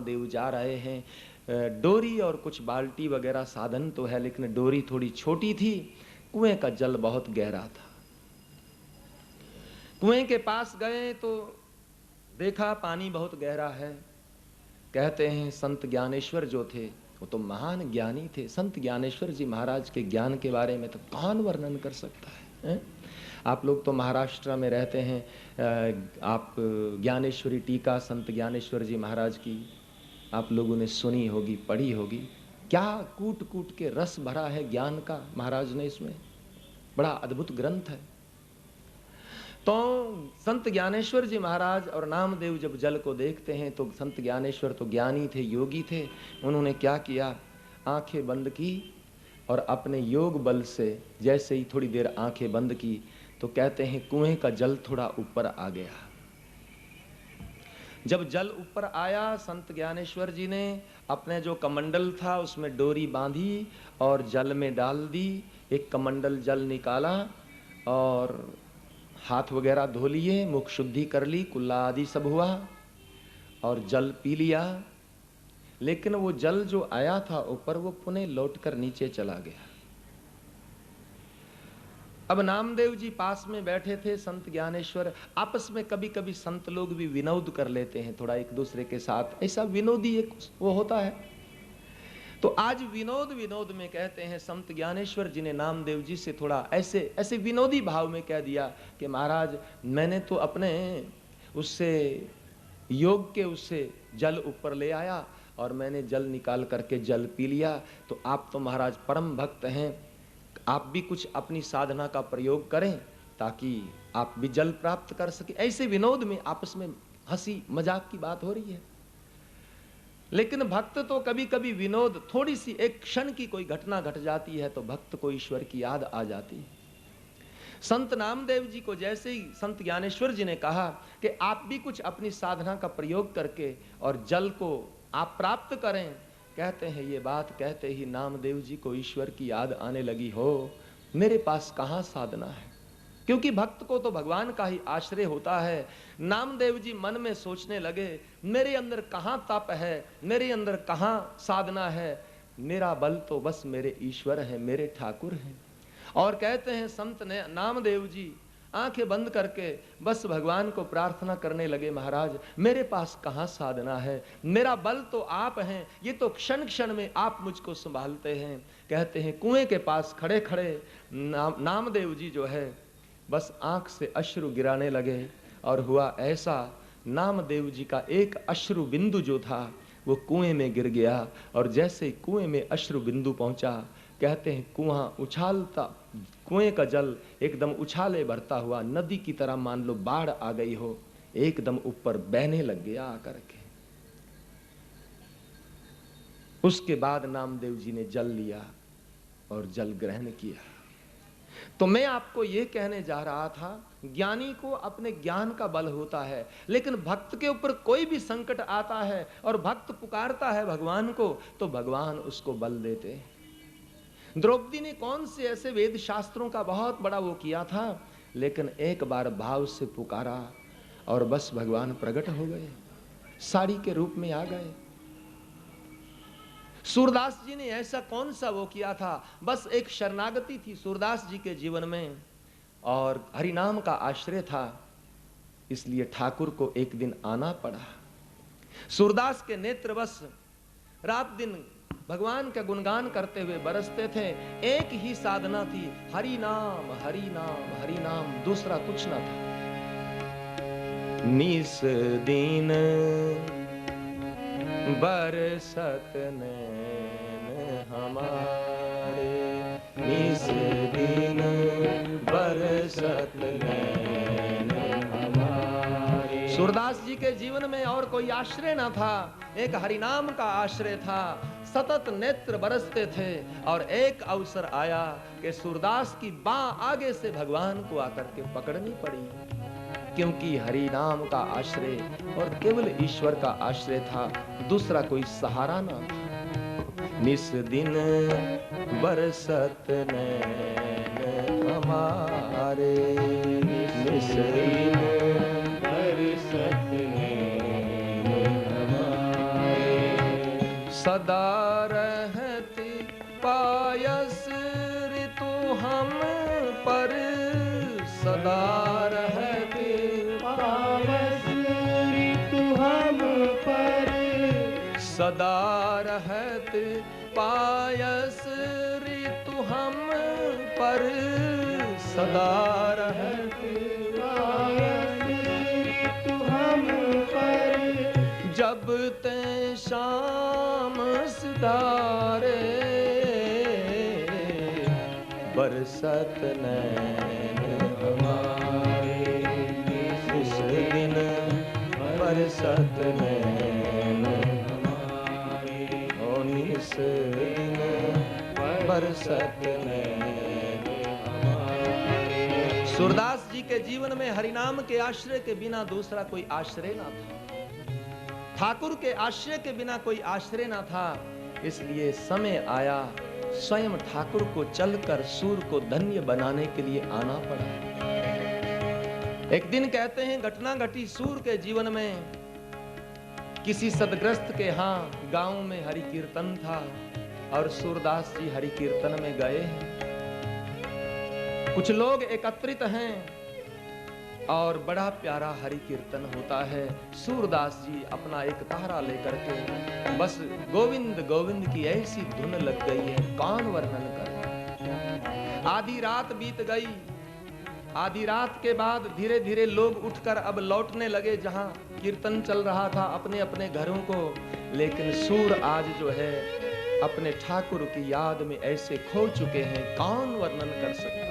नामदेव जा रहे हैं। डोरी और कुछ बाल्टी वगैरह साधन तो है, लेकिन डोरी थोड़ी छोटी थी। कुएं का जल बहुत गहरा था। कुएं के पास गए तो देखा पानी बहुत गहरा है। कहते हैं संत ज्ञानेश्वर जो थे वो तो महान ज्ञानी थे। संत ज्ञानेश्वर जी महाराज के ज्ञान के बारे में तो कौन वर्णन कर सकता है? आप लोग तो महाराष्ट्र में रहते हैं, आप ज्ञानेश्वरी टीका संत ज्ञानेश्वर जी महाराज की आप लोगों ने सुनी होगी, पढ़ी होगी। क्या कूट कूट के रस भरा है ज्ञान का महाराज ने इसमें। बड़ा अद्भुत ग्रंथ है। तो संत ज्ञानेश्वर जी महाराज और नामदेव जब जल को देखते हैं तो संत ज्ञानेश्वर तो ज्ञानी थे, योगी थे। उन्होंने क्या किया, आंखें बंद की और अपने योग बल से जैसे ही थोड़ी देर आंखें बंद की तो कहते हैं कुएं का जल थोड़ा ऊपर आ गया। जब जल ऊपर आया, संत ज्ञानेश्वर जी ने अपने जो कमंडल था उसमें डोरी बांधी और जल में डाल दी। एक कमंडल जल निकाला और हाथ वगैरह धो लिए, मुख शुद्धि कर ली, कुल्ला आदि सब हुआ और जल पी लिया। लेकिन वो जल जो आया था ऊपर वो पुनः लौटकर नीचे चला गया। अब नामदेव जी पास में बैठे थे, संत ज्ञानेश्वर। आपस में कभी कभी संत लोग भी विनोद कर लेते हैं थोड़ा एक दूसरे के साथ, ऐसा विनोदी एक वो होता है। तो आज विनोद में कहते हैं संत ज्ञानेश्वर जी ने नामदेव जी से थोड़ा ऐसे ऐसे विनोदी भाव में कह दिया कि महाराज मैंने तो अपने उससे योग के उससे जल ऊपर ले आया और मैंने जल निकाल करके जल पी लिया। तो आप तो महाराज परम भक्त हैं, आप भी कुछ अपनी साधना का प्रयोग करें ताकि आप भी जल प्राप्त कर सके। ऐसे विनोद में आपस में हंसी मजाक की बात हो रही है। लेकिन भक्त तो कभी कभी विनोद, थोड़ी सी एक क्षण की कोई घटना घट जाती है तो भक्त को ईश्वर की याद आ जाती है। संत नामदेव जी को जैसे ही संत ज्ञानेश्वर जी ने कहा कि आप भी कुछ अपनी साधना का प्रयोग करके और जल को आप प्राप्त करें, कहते हैं ये बात कहते ही नामदेव जी को ईश्वर की याद आने लगी। हो मेरे पास कहाँ साधना है, क्योंकि भक्त को तो भगवान का ही आश्रय होता है। नामदेव जी मन में सोचने लगे मेरे अंदर कहाँ तप है, मेरे अंदर कहाँ साधना है, मेरा बल तो बस मेरे ईश्वर है, मेरे ठाकुर हैं। और कहते हैं संत ने नामदेव जी आंखें बंद करके बस भगवान को प्रार्थना करने लगे, महाराज मेरे पास कहाँ साधना है, मेरा बल तो आप हैं, ये तो क्षण क्षण में आप मुझको संभालते हैं। कहते हैं कुएं के पास खड़े खड़े नामदेव जी जो है बस आंख से अश्रु गिराने लगे। और हुआ ऐसा, नामदेव जी का एक अश्रु बिंदु जो था वो कुएं में गिर गया और जैसे कुएं में अश्रु बिंदु पहुंचा, कहते हैं कुआं उछालता, कुएं का जल एकदम उछाले भरता हुआ नदी की तरह, मान लो बाढ़ आ गई हो, एकदम ऊपर बहने लग गया आकर के। उसके बाद नामदेव जी ने जल लिया और जल ग्रहण किया। तो मैं आपको यह कहने जा रहा था, ज्ञानी को अपने ज्ञान का बल होता है, लेकिन भक्त के ऊपर कोई भी संकट आता है और भक्त पुकारता है भगवान को तो भगवान उसको बल देते हैं। द्रौपदी ने कौन से ऐसे वेद शास्त्रों का बहुत बड़ा वो किया था, लेकिन एक बार भाव से पुकारा और बस भगवान प्रकट हो गए, साड़ी के रूप में आ गए। सूरदास जी ने ऐसा कौन सा वो किया था, बस एक शरणागति थी सूरदास जी के जीवन में और हरिनाम का आश्रय था, इसलिए ठाकुर को एक दिन आना पड़ा। सूरदास के नेत्र बस रात दिन भगवान का गुणगान करते हुए बरसते थे। एक ही साधना थी, हरि नाम हरि नाम हरि नाम, दूसरा कुछ ना था। निस दिन बरसत नैन हमारे, निस दिन बरसत नैन हमारे। सूरदास जी के जीवन में और कोई आश्रय ना था, एक हरिनाम का आश्रय था। सतत नेत्र बरसते थे और एक अवसर आया कि सूरदास की बाँ आगे से भगवान को आकर के पकड़नी पड़ी, क्योंकि हरि नाम का आश्रय और केवल ईश्वर का आश्रय था, दूसरा कोई सहारा ना था। निस दिन बरसत नैन हमारे, निस दिन बरसत नैन हमारे। सदा रहती पायस ऋतु हम पर, सदा रहती पायस ऋतु हम पर, सदा रहती पायस ऋतु हम पर, सदा रहती पायस ऋतु हम पर, जब ते शाम सितारे बरसत नैन हमारे, इस दिन बरसत नैन हमारे, ओ निस दिन बरसत नैन हमारे। सूरदास जी के जीवन में हरिनाम के आश्रय के बिना दूसरा कोई आश्रय ना था, ठाकुर के आश्रय के बिना कोई आश्रय ना था। इसलिए समय आया, स्वयं ठाकुर को चलकर सूर को धन्य बनाने के लिए आना पड़ा। एक दिन कहते हैं घटना घटी सूर के जीवन में, किसी सदग्रस्त के यहाँ गांव में हरि कीर्तन था और सूरदास जी हरि कीर्तन में गए हैं। कुछ लोग एकत्रित हैं और बड़ा प्यारा हरि कीर्तन होता है। सूरदास जी अपना एक तारा लेकर के बस गोविंद गोविंद की ऐसी धुन लग गई है, कौन वर्णन करे। आधी रात बीत गई। आधी रात के बाद धीरे धीरे लोग उठकर अब लौटने लगे जहां कीर्तन चल रहा था, अपने अपने घरों को। लेकिन सूर आज जो है अपने ठाकुर की याद में ऐसे खो चुके हैं, कौन वर्णन कर सकते।